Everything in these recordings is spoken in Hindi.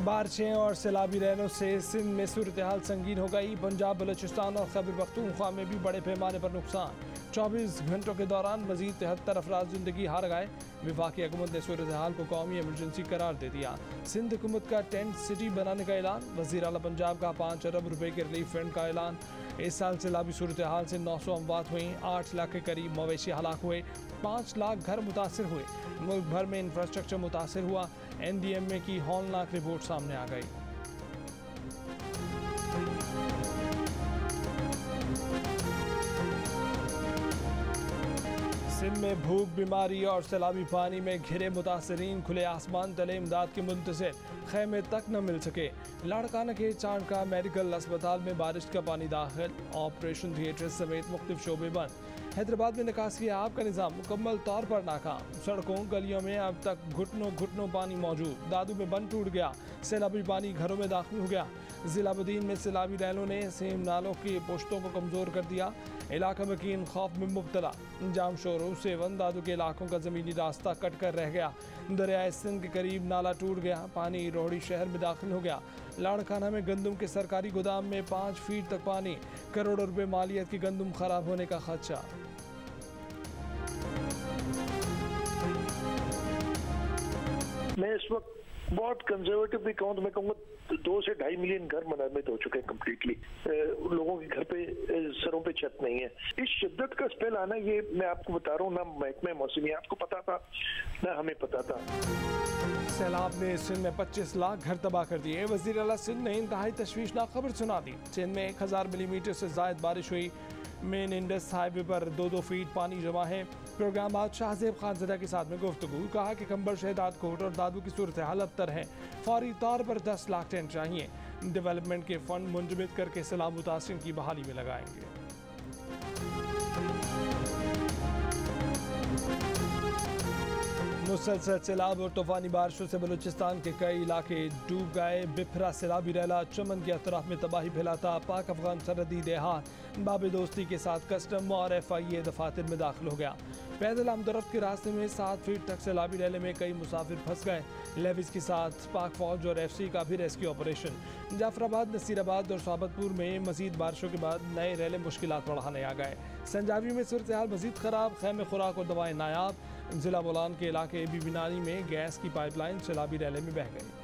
बारिशें और सैलाबी रैनों से सिंध में सूरत हाल संगीन हो गई। पंजाब, बलूचिस्तान और खैबर पख्तूनख्वा में भी बड़े पैमाने पर नुकसान। 24 घंटों के दौरान मजीद 73 अफराद जिंदगी हार गए। वफाकी हुकूमत ने सूरत हाल को कौमी एमरजेंसी करार दे दिया। सिंध हुकूमत का टेंट सिटी बनाने का ऐलान। वज़ीर आला पंजाब का 5 अरब रुपए के रिलीफ फंड का ऐलान। इस साल सैलाबी सूरत हाल से 900 अमवात हुई। 8 लाख के करीब मवेशी हलाक हुए। 5 लाख घर मुतासर हुए। मुल्क भर में इंफ्रास्ट्रक्चर मुतासर हुआ। NDMA की हौलनाक रिपोर्ट सामने आ गई। सिंध में भूख, बीमारी और सैलाबी पानी में घिरे मुतासरीन खुले आसमान तले इमदाद के मुंतज़िर, खैमे तक न मिल सके। लाड़काना के चांडका मेडिकल अस्पताल में बारिश का पानी दाखिल। ऑपरेशन थिएटर समेत मुख्तलिफ शोबे बंद। हैदराबाद में निकासी आब का निज़ाम मुकम्मल तौर पर नाकाम। सड़कों गलियों में अब तक घुटनों पानी मौजूद। दादू में बंद टूट गया। सैलाबी पानी घरों में दाखिल हो गया। जिला बदीन में सैलाबी रैलों ने सेम नालों की पुश्तों को कमज़ोर कर दिया। इलाका मकीन खौफ में मुब्तला। जाम शोरों से वन दादू के इलाकों का ज़मीनी रास्ता कट कर रह गया। दरियाए सिंध के करीब नाला टूट गया। पानी रोहड़ी शहर में दाखिल हो गया। लाड़काना में गंदम के सरकारी गोदाम में 5 फीट तक पानी। करोड़ों रुपए मालियत की गंदम खराब होने का खदशा। मैं इस वक्त बहुत कंजर्वेटिव भी कहूँ तो मैं कहूँगा 2 से 2.5 मिलियन घर मुनहमित हो चुके हैं कम्प्लीटली। लोगों के घर पे सरों पे छत नहीं है। इस शिद्दत का स्पेल आना, ये मैं आपको बता रहा हूँ, ना महकमे मौसमियात को पता था ना हमें पता था। सैलाब ने सिंध में 25 लाख घर तबाह कर दिए। वज़ीर आला सिंध ने इंतहाई तशवीशनाक खबर सुना दी। सिंध में 1000 मिलीमीटर से ज़ायद बारिश हुई। मेन इंडस हाईवे पर 2-2 फीट पानी जमा है। प्रोग्राम आज शाहजेब खानजदा के साथ में गुफ्तगू। कहा कि कंबर, शहदाद कोट और दादू की सूरत हाल अबतर है। फौरी तौर पर 10 लाख टेंट चाहिए। डेवलपमेंट के फंड मुंजमद करके सैलाब मुतासिरीन की बहाली में लगाएंगे। मुसलसल सैलाब और तूफानी बारिशों से बलूचिस्तान के कई इलाके डूब गए। बिफरा सैलाबी रैला चमन के अतराफ में तबाही फैलाता। पाक अफगान सरहदी देहात बाब दोस्ती के साथ कस्टम और FIA दफातर में दाखिल हो गया। पैदल आमदरफ्त के रास्ते में 7 फीट तक सैलाबी रैले में कई मुसाफिर फंस गए। लेविस के साथ पाक फौज और FC का भी रेस्क्यू ऑपरेशन। जाफराबाद, नसीराबाद और साबतपुर में मजीद बारिशों के बाद नए रैले मुश्किलात बढ़ाने आ गए। संजावी में सूरत हाल मजीद खराब। खैमे, खुराक और दवाएं नायाब। जिला बोलान के इलाके बीबीनानी में गैस की पाइपलाइन सैलाबी रैले में बह गई।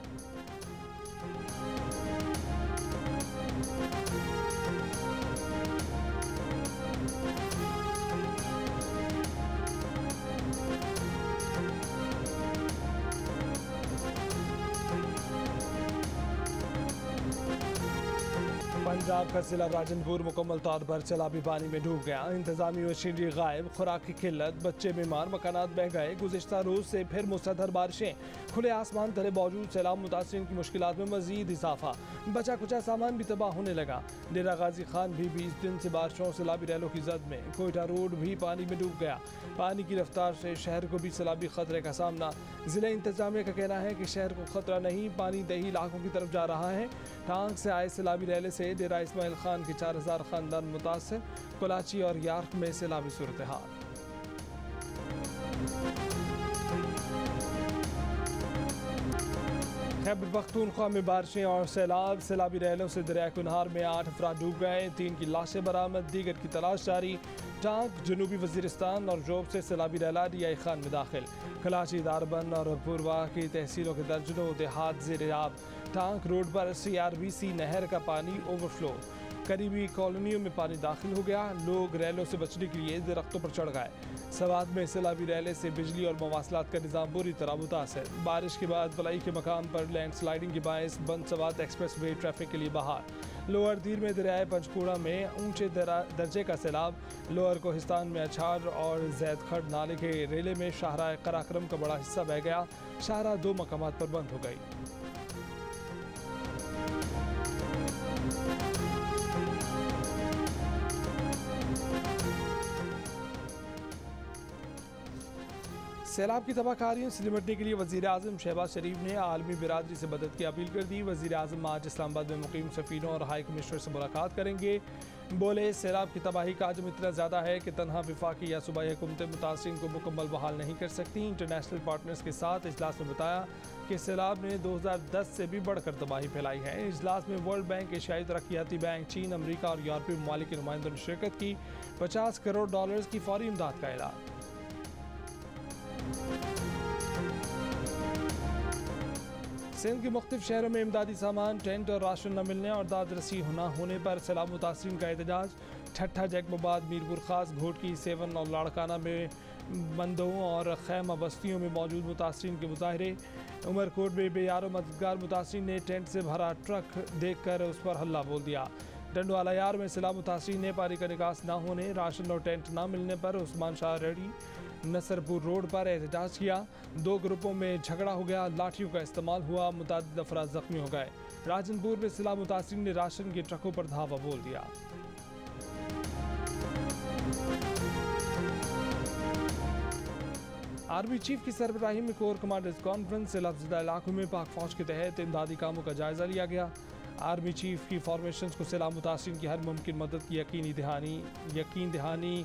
पंजाब का जिला राजनपुर मुकम्मल तौर पर सैलाबी पानी में डूब गया। इंतजामी मशीनरी गायब। खुराक की किल्लत, बच्चे बीमार, मकानात बह गए। गुज़िश्ता रोज से फिर मुसलधर बारिशें। खुले आसमान तले बावजूद सैलाब मुतासरीन की मुश्किलात में मजीद इजाफा। बचा कुचा सामान भी तबाह होने लगा। डेरा गाजी खान भी 20 दिन से बारिशों सैलाबी रैलों की जद में। कोयटा रोड भी पानी में डूब गया। पानी की रफ्तार से शहर को भी सैलाबी खतरे का सामना। जिला इंतजामिया का कहना है कि शहर को खतरा नहीं, पानी दही इलाकों की तरफ जा रहा है। टांग से आए सैलाबी रैले से डेरा इस्माइल खान के 4000 खानदान मुतासर। कराची और यार्क में सैलाबी सूरत हाल। खैबर पख्तूनख्वा में बारिशें और सैलाब। सैलाबी रैलों से दरिया कुनहार में 8 अफराद डूब गए। 3 की लाशें बरामद, दीगर की तलाश जारी। टांग, जनूबी वजीरिस्तान और जोब से सैलाबी रैला DI खान में दाखिल। कराची, दारबंद और पूर्वा की तहसीलों के दर्जनों देहात ज़ेर आब। टांग रोड पर CRBC नहर का पानी ओवरफ्लो। करीबी कॉलोनियों में पानी दाखिल हो गया। लोग रैलों से बचने के लिए दरख्तों पर चढ़ गए। सवात में सैलाबी रैले से बिजली और मवासलात का निज़ाम बुरी तरह मुतासर। बारिश के बाद बलाई के मकाम पर लैंडस्लाइडिंग के बायस बंद सवात एक्सप्रेस वे ट्रैफिक के लिए बहाल। लोअर दीर में दरियाए पंचकूड़ा में ऊंचे दर्जे का सैलाब। लोअर कोहिस्तान में अछार और जैदखड़ नाले के रेले में शाहराह कराक्रम का बड़ा हिस्सा बह गया। शाहराह 2 मकामात पर बंद हो गई। सैलाब की तबाहकारियों से निपटने के लिए वज़ीर आज़म शहबाज शरीफ ने आलमी बिरादरी से मदद की अपील कर दी। वज़ीर आज़म आज इस्लामाबाद में मुकीम सफ़ीरों और हाई कमिश्नर से मुलाकात करेंगे। बोले सैलाब की तबाही का हजम इतना ज़्यादा है कि तनहा वफाकी या सूबाई हुकूमतें मुतासिरीन को मुकम्मल बहाल नहीं कर सकती। इंटरनेशनल पार्टनर्स के साथ इजलास में बताया कि सैलाब ने 2010 से भी बढ़कर तबाही फैलाई है। इजलास में वर्ल्ड बैंक, एशियाई तरक्याती बैंक, चीन, अमरीका और यूरोपीय ममालिक के नुमाइंदों ने शिरकत की। $50 करोड़ की फौरी इमदाद का ऐलान। सिंध के मुख्तलिफ शहरों में इमदादी सामान, टेंट और राशन न मिलने और दाद रसी न होने पर सैलाब मुतासरीन का एहतजाज। ठट्ठा, जैकबाबाद, मीरपुर खास, घोटकी, सेवन और लाड़काना में बंदों और खैमा बस्तियों में मौजूद मुतासरीन के मुजाहरे। उमरकोट में बेयारो मददगार मुतासरीन ने टेंट से भरा ट्रक देख कर उस पर हल्ला बोल दिया। डंडवाला यार में सैलाब मुतासरीन ने पानी का निकास न होने, राशन और टेंट न मिलने पर उस्मान शाह रेड्डी नसरपुर रोड पर एहतजाज किया। 2 ग्रुपों में झगड़ा हो गया, लाठियों का इस्तेमाल हुआ, मुतअद्दिद अफराद जख्मी हो गए। राजनपुर में सैलाब मुतासरीन ने राशन के ट्रकों पर धावा बोल दिया। आर्मी चीफ की सरबराही में कोर कमांडर्स कॉन्फ्रेंस। सैलाबज़दा इलाकों में पाक फौज के तहत इमदादी कामों का जायजा लिया गया। आर्मी चीफ की फॉर्मेशंस को सैलाब मुतासरीन की हर मुमकिन मदद की यकीन दहानी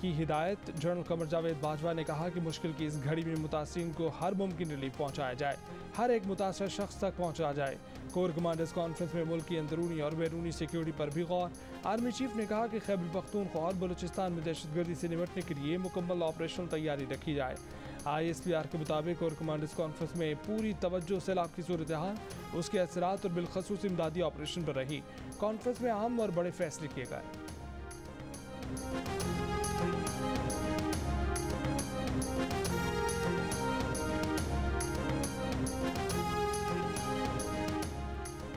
की हिदायत। जनरल कमर जावेद बाजवा ने कहा कि मुश्किल की इस घड़ी में मुतासरीन को हर मुमकिन रिलीफ पहुँचाया जाए, हर एक मुतासर शख्स तक पहुँचा जाए। कोर कमांडर्स कॉन्फ्रेंस में मुल्क की अंदरूनी और बैरूनी सिक्योरिटी पर भी गौर। आर्मी चीफ ने कहा कि खैबर पख्तूनख्वा और बलूचिस्तान में दहशतगर्दी से निपटने के लिए मुकम्मल ऑपरेशनल तैयारी रखी जाए। ISPR के मुताबिक कोर कमांडर्स कॉन्फ्रेंस में पूरी तवज्जो सैलाब की सूरत हाल, उसके असरात और बिलखसूस इमदादी ऑपरेशन पर रही। कॉन्फ्रेंस में अहम और बड़े फैसले किए गए।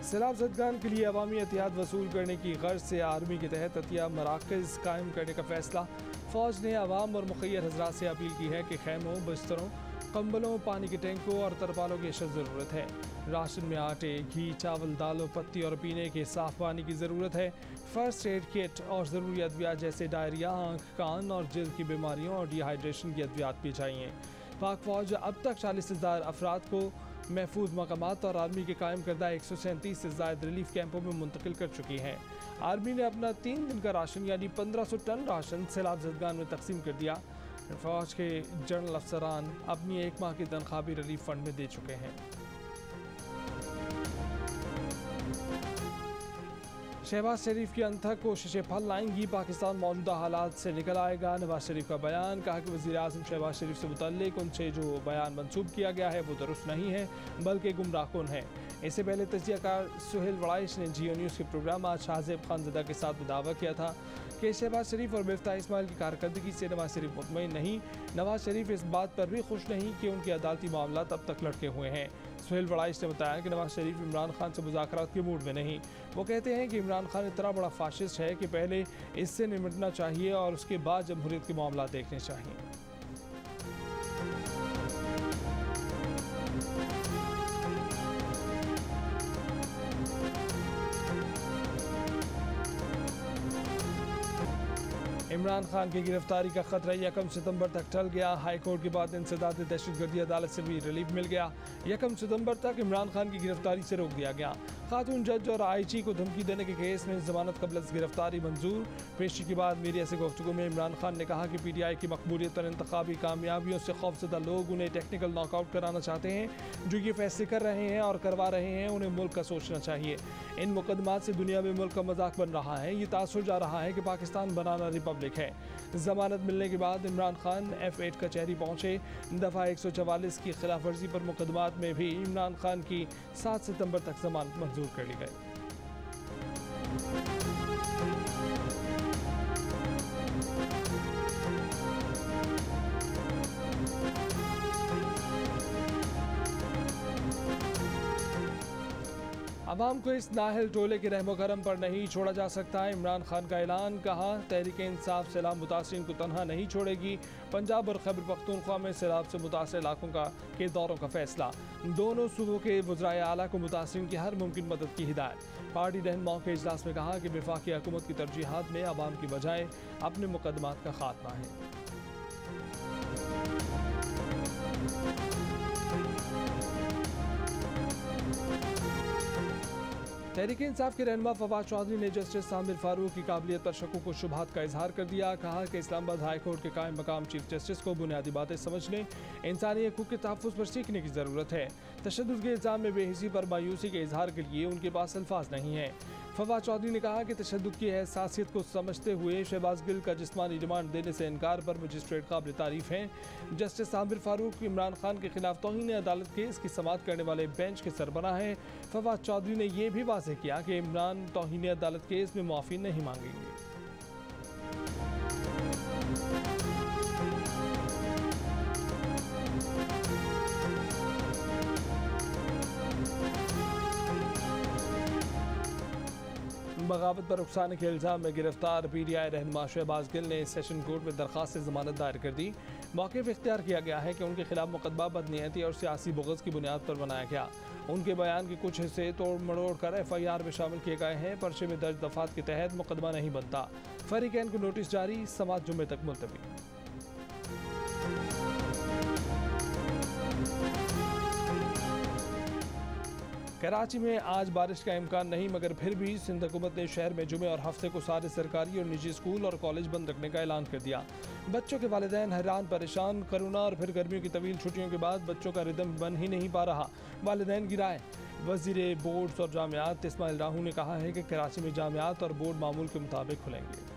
सैलाब ज़दगान के लिए अवामी एहतियात वसूल करने की गर्ज से आर्मी के तहत अतिया मराकज़ कायम करने का फैसला। फ़ौज ने अवाम और मुखय्यर हज़रात से अपील की है कि खैमों, बिस्तरों, कंबलों, पानी के टैंकों और तरपालों की अशद ज़रूरत है। राशन में आटे, घी, चावल, दालों, पत्ती और पीने के साफ़ पानी की ज़रूरत है। फ़र्स्ट एड किट और ज़रूरी अद्वियात जैसे डायरिया, आँख, कान और जल्द की बीमारियों और डिहाइड्रेशन की अद्वियात भी चाहिए। पाक फ़ौज अब तक 40,000 अफराद को महफूज मकामात और आर्मी के कायम करदा 137 से ज़ायद रिलीफ कैंपों में मुंतकिल कर चुकी है। आर्मी ने अपना 3 दिन का राशन यानी 1500 टन राशन सैलाब ज़दगान में तकसीम कर दिया। फ़ौज के जनरल अफसरान अपनी 1 माह की तनख्वाह भी रिलीफ फंड में दे चुके हैं। शहबाज शरीफ की अनथक कोशिशें फल लाएंगी, पाकिस्तान मौजूदा हालात से निकल आएगा। नवाज शरीफ का बयान। कहा कि वज़ीर आज़म शहबाज शरीफ से मुतल्लिक उनसे जो बयान मंसूब किया गया है वो दुरुस्त नहीं है बल्कि गुमराहकुन है। इससे पहले तजियाकार सुहेल वड़ाइश ने जियो न्यूज़ के प्रोग्राम आज शाहज़ेब खानज़दा के साथ में दावा किया था कि शहबाज शरीफ और मिफ्ताह इस्माइल की कारकर्दगी से नवाज शरीफ मुतमईन नहीं। नवाज शरीफ इस बात पर भी खुश नहीं कि उनके अदालती मामला अब तक लटके हुए हैं। सुहेल वड़ाइश ने बताया कि नवाज शरीफ इमरान खान से मुज़ाकरात के मूड में नहीं। वो कहते हैं कि इमरान खान इतना बड़ा फाशिस्ट है कि पहले इससे निपटना चाहिए और उसके बाद जमहूरियत के मामला देखने चाहिए। इमरान खान की गिरफ्तारी का खतरा 1 सितंबर तक टल गया। हाई कोर्ट के बाद इंसदाद दहशतगर्दी अदालत से भी रिलीफ मिल गया। 1 सितंबर तक इमरान खान की गिरफ्तारी से रोक दिया गया। खातून जज और IG को धमकी देने के केस में जमानत कबल गिरफ्तारी मंजूर। पेशी के बाद मीडिया से गुफ्तगू में इमरान खान ने कहा कि PTI की मकबूलियत और इंतखाबी कामयाबियों से खौफजदा लोग उन्हें टेक्निकल नॉकआउट कराना चाहते हैं। जो ये फैसले कर रहे हैं और करवा रहे हैं उन्हें मुल्क का सोचना चाहिए। इन मुकदमात से दुनिया में मुल्क का मजाक बन रहा है। ये तासुर जा रहा है कि पाकिस्तान बनाना रिपब्लिक है। जमानत मिलने के बाद इमरान खान F8 कचहरी पहुंचे। दफ़ा 144 की खिलाफ वर्जी पर मुकदमात में भी इमरान खान की 7 सितंबर तक जमानत मंजूर कर ली गई। अवाम को इस नाहल टोले के रहमो करम पर नहीं छोड़ा जा सकता। इमरान खान का ऐलान। कहा तहरीक इंसाफ सैलाब मुतासरीन को तनहा नहीं छोड़ेगी। पंजाब और खैबर पख्तूनख्वा में सैलाब से मुतासर इलाकों के दौरों का फैसला। दोनों सूबों के वज़राए आला को मुतासरीन की हर मुमकिन मदद की हिदायत। पार्टी रहनुमाओं के इजलास में कहा कि वफाकी हुकूमत की तरजीहात में अवाम की बजाय अपने मुकदमात का खात्मा है। तहरीक इंसाफ के रहनुमा फवाद चौधरी ने जस्टिस सामिर फारूक की काबिलियत पर शकों को शुबहात का इजहार कर दिया। कहा कि इस्लामाबाद हाई कोर्ट के कायम मकाम चीफ जस्टिस को बुनियादी बातें समझने, इंसानी हकूक़ के तहफ़्फ़ुज़ पर सीखने की ज़रूरत है। तशद्दुद के इल्ज़ाम में बेहिसी पर मायूसी के इजहार के लिए उनके पास अल्फाज नहीं है। फवाद चौधरी ने कहा कि तशद्दुद की हसासियत को समझते हुए शहबाज गिल का जिस्मानी रिमांड देने से इनकार पर मजिस्ट्रेट काबिल तारीफ हैं। जस्टिस सामिर फारूक इमरान खान के खिलाफ तौहीन अदालत केस की समाअत करने वाले बेंच के सरबराह हैं। फवाद चौधरी ने यह भी वाज़ेह किया कि इमरान तौहीन अदालत केस में माफ़ी नहीं मांगेंगे। बगावत पर उकसाने के इल्ज़ाम में गिरफ्तार PTI रहनुमा शहबाज गिल ने सेशन कोर्ट में दरख्वास्त से ज़मानत दायर कर दी। मौक़िफ़ इख्तियार किया गया है कि उनके खिलाफ मुकदमा बदनीयती और सियासी बुग़्ज़ की बुनियाद पर बनाया गया। उनके बयान के कुछ हिस्से तोड़ मड़ोड़ कर FIR में शामिल किए गए हैं। पर्चे में दर्ज दफ़ात के तहत मुकदमा नहीं बनता। फरीक़ैन को नोटिस जारी, समाअत जुम्मे तक मुलतवी। कराची में आज बारिश का इम्कान नहीं, मगर फिर भी सिंध हुकूमत ने शहर में जुमे और हफ्ते को सारे सरकारी और निजी स्कूल और कॉलेज बंद रखने का ऐलान कर दिया। बच्चों के वालिदैन हैरान परेशान। कोरोना और फिर गर्मियों की तवील छुट्टियों के बाद बच्चों का रिदम बन ही नहीं पा रहा। वालिदैन की राय। वज़ीर बोर्ड्स और जामियात इस्माइल राहू ने कहा है कि कराची में जामियात और बोर्ड मामूल के मुताबिक खुलेंगे।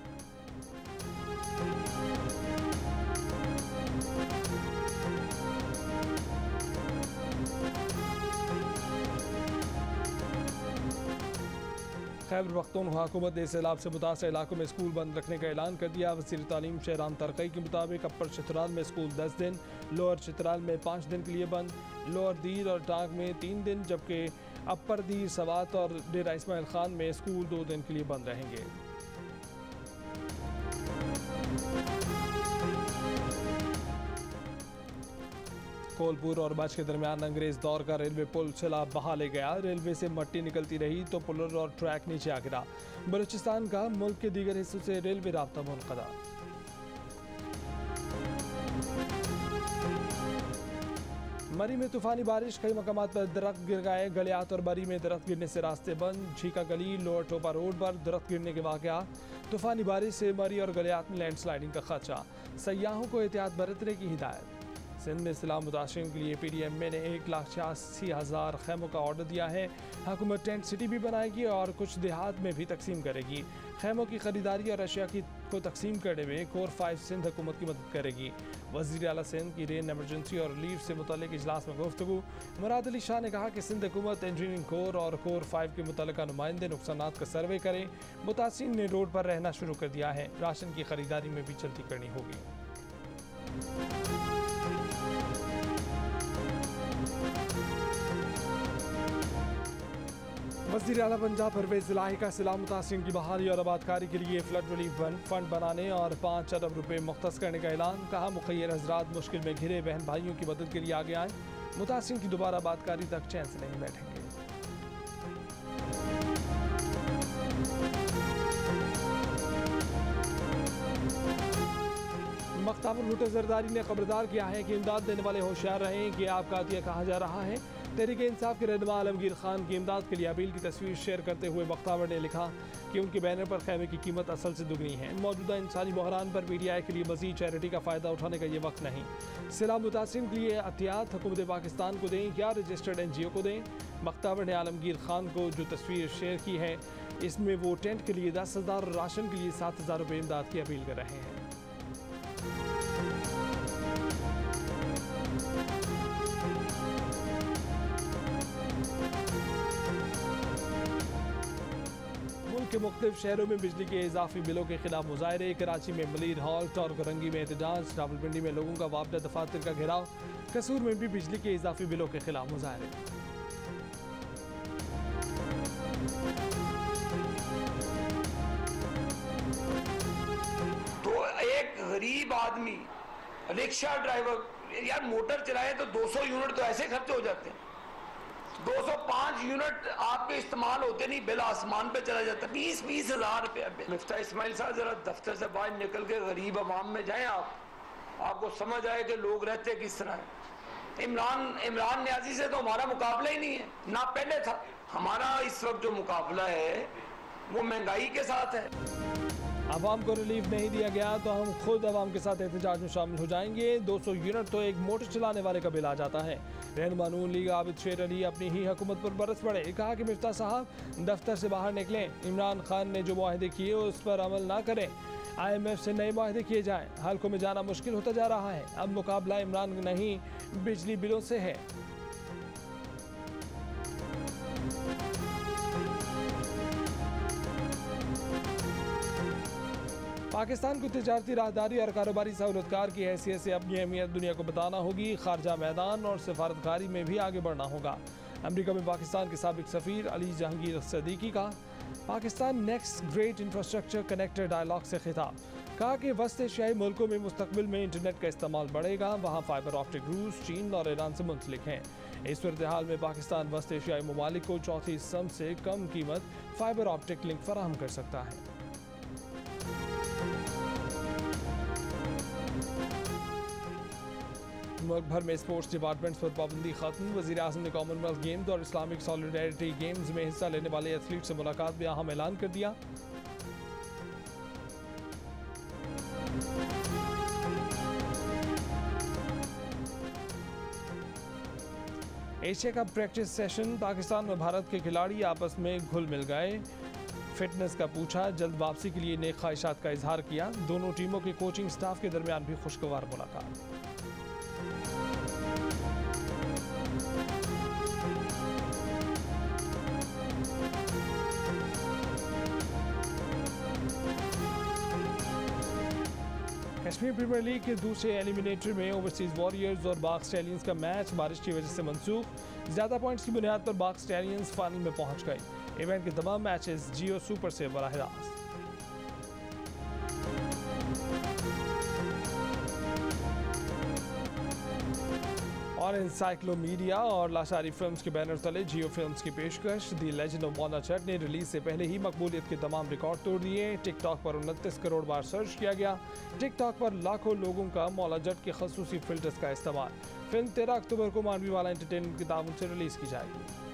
खैबर पख्तूनख्वा हुकूमत ने सैलाब से मुतासर इलाकों में स्कूल बंद रखने का ऐलान कर दिया। वज़ीर तालीम शहरान तरक़ई के मुताबिक अपर चित्राल में स्कूल 10 दिन, लोअर चित्राल में 5 दिन के लिए बंद, लोअर दीर और टांग में 3 दिन, जबकि अपर दीर, सवात और डेरा इस्माइल खान में स्कूल 2 दिन के लिए बंद रहेंगे। कोलपुर और बच के दरमियान अंग्रेज दौर का रेलवे पुल सैलाब बहा ले गया। रेलवे से मट्टी निकलती रही तो पुलर और ट्रैक नीचे आ गिरा। बलूचिस्तान का मुल्क के दीगर हिस्सों से रेलवे राब्ता मुनक़ता। मरी में तूफानी बारिश, कई मकामात पर दरख्त गिर गए। गलियात और मरी में दरख्त गिरने से रास्ते बंद। झीका गली, लोअर टोपा रोड पर दरख्त गिरने के वाक़या। तूफानी बारिश से मरी और गलियात में लैंडस्लाइडिंग का खदशा। सयाहों को एहतियात बरतने की हिदायत। सिंध में सैलाब मुतासिरीन के लिए PDMA ने 1,86,000 खैमों का ऑर्डर दिया है। हुकूमत टेंट सिटी भी बनाएगी और कुछ देहात में भी तकसीम करेगी। खैमों की खरीदारी और अशिया को तकसीम करने में कोर 5 सिंध हुकूमत की मदद करेगी। वज़ीर आला सिंध की रेन एमरजेंसी और रिलीफ से मुतल्लिक इजलास में गुफ्तगू। मुराद अली शाह ने कहा कि सिंध हुकूमत इंजीनियरिंग कोर और कोर 5 के मुतल्लिका नुमाइंदे नुकसानात का सर्वे करें। मुतासिरीन ने रोड पर रहना शुरू कर दिया है। राशन की खरीदारी में भी जल्दी करनी होगी। वज़ीर आला पंजाब परवेज़ इलाही का सैलाब मुतासिरीन की बहाली और आबादकारी के लिए फ्लड रिलीफ फंड बनाने और 5 अरब रुपये मुख्तस करने का ऐलान। कहा मुखय्यर हज़रात मुश्किल में घिरे बहन भाइयों की मदद के लिए आगे आएँ। मुतासिरीन की दोबारा आबादकारी तक चैन से नहीं बैठेंगे। मख्ताबुर भुट्टो जरदारी ने खबरदार किया है कि इमदाद देने वाले होशियार रहें कि आपका अतिया कहा जा रहा है। तहरीक इंसाफ के रहनुमा आलमगीर खान की इमदाद के लिए अपील की तस्वीर शेयर करते हुए मख्ताबर ने लिखा कि उनके बैनर पर खैमे की कीमत असल से दुगनी है। मौजूदा इंसानी बहरान पर PTI के लिए मज़ीद चैरिटी का फ़ायदा उठाने का ये वक्त नहीं। सैलाब मुतासिरीन के लिए अतियात हुकूमत पाकिस्तान को दें या रजिस्टर्ड NGO को दें। मख्ताबर ने आलमगीर खान को जो तस्वीर शेयर की है, इसमें वो टेंट के लिए 10,000 और राशन के लिए 7,000 रुपये इमदाद की अपील कर रहे हैं। के मुख्तलिफ शहरों में बिजली के इजाफी बिलों के खिलाफ मुजाहरे। कराची में मलीर हॉल्ट और करंगी में एहतजाज। रावलपिंडी में लोगों का वापडा दफातर का घेराव। कसूर में भी बिजली के इजाफी बिलों के खिलाफ मुजाहरे। तो एक गरीब आदमी रिक्शा ड्राइवर यार मोटर चलाए तो 200 यूनिट तो ऐसे खर्च हो जाते हैं। 205 यूनिट आपके इस्तेमाल होते नहीं, बिल आसमान पे चला जाता है। 20-20 हज़ार रुपया बिल। मिफ्ता इस्माइल साहब जरा दफ्तर से बाहर निकल के गरीब अवाम में जाएं, आपको समझ आए कि लोग रहते किस तरह है। इमरान न्याजी से तो हमारा मुकाबला ही नहीं है, ना पहले था। हमारा इस वक्त जो मुकाबला है वो महंगाई के साथ है। आवाम को रिलीफ नहीं दिया गया तो हम खुद आवाम के साथ एहतजाज में शामिल हो जाएंगे। 200 यूनिट तो एक मोटर चलाने वाले का बिल आ जाता है। रहनुमा नून लीग आबिद शेर अली अपनी ही हुकूमत पर बरस पड़े। कहा कि मिफ्ता साहब दफ्तर से बाहर निकलें, इमरान खान ने जो मुआहदे किए उस पर अमल ना करें, IMF से नए मुआहदे किए जाएं। हल्कों में जाना मुश्किल होता जा रहा है। अब मुकाबला इमरान नहीं बिजली बिलों से है। पाकिस्तान को तिजारती राहदारी और कारोबारी सहूलतकार की हैसियत से अपनी अहमियत दुनिया को बताना होगी। खारजा मैदान और सफारतकारी में भी आगे बढ़ना होगा। अमेरिका में पाकिस्तान के साबिक सफीर अली जहांगीर सदीकी का Pakistan next great infrastructure connector dialogue से खिताब। कहा कि वस्त एशियाई मुल्कों में मुस्तकबिल में इंटरनेट का इस्तेमाल बढ़ेगा। वहाँ फाइबर ऑप्टिक रूस, चीन और ईरान से मुंसलिक हैं। इस सूरत हाल में पाकिस्तान वस्त एशियाई ममालिक को चौथी सम से कम कीमत फाइबर ऑप्टिक लिंक फराहम कर सकता है। मुल्क भर में स्पोर्ट्स डिपार्टमेंट्स पर पाबंदी खत्म। वज़ीर आज़म ने कॉमनवेल्थ गेम्स और इस्लामिक सॉलिडारिटी गेम्स में हिस्सा लेने वाले एथलीट से मुलाकात में अहम ऐलान कर दिया। Asia cup practice session. Pakistan और भारत के खिलाड़ी आपस में घुल मिल गए। फिटनेस का पूछा, जल्द वापसी के लिए नेक ख्वाहिशात का इजहार किया। दोनों टीमों के कोचिंग स्टाफ के दरमियान भी खुशगवार मुलाकात। कश्मीर प्रीमियर लीग के दूसरे एलिमिनेटर में ओवरसीज वॉरियर्स और बाग स्टैलियंस का मैच बारिश की वजह से मंसूख। ज़्यादा पॉइंट्स की बुनियाद पर बाग स्टैलियंस फाइनल में पहुंच गए। इवेंट के तमाम मैचेस जियो सुपर से बराह रास्त। और एनसाइक्लोमीडिया और लाशारी फिल्म्स के बैनर तले जियो फिल्म्स की पेशकश दी लेजेंड ऑफ मौला जट ने रिलीज से पहले ही मकबूलियत के तमाम रिकॉर्ड तोड़ दिए। टिकटॉक पर 29 करोड़ बार सर्च किया गया। टिकटॉक पर लाखों लोगों का मौला जट के खसूसी फिल्टर्स का इस्तेमाल। फिल्म 13 अक्टूबर को मानवी वाला एंटरटेनमेंट के ताउन से रिलीज की जाएगी।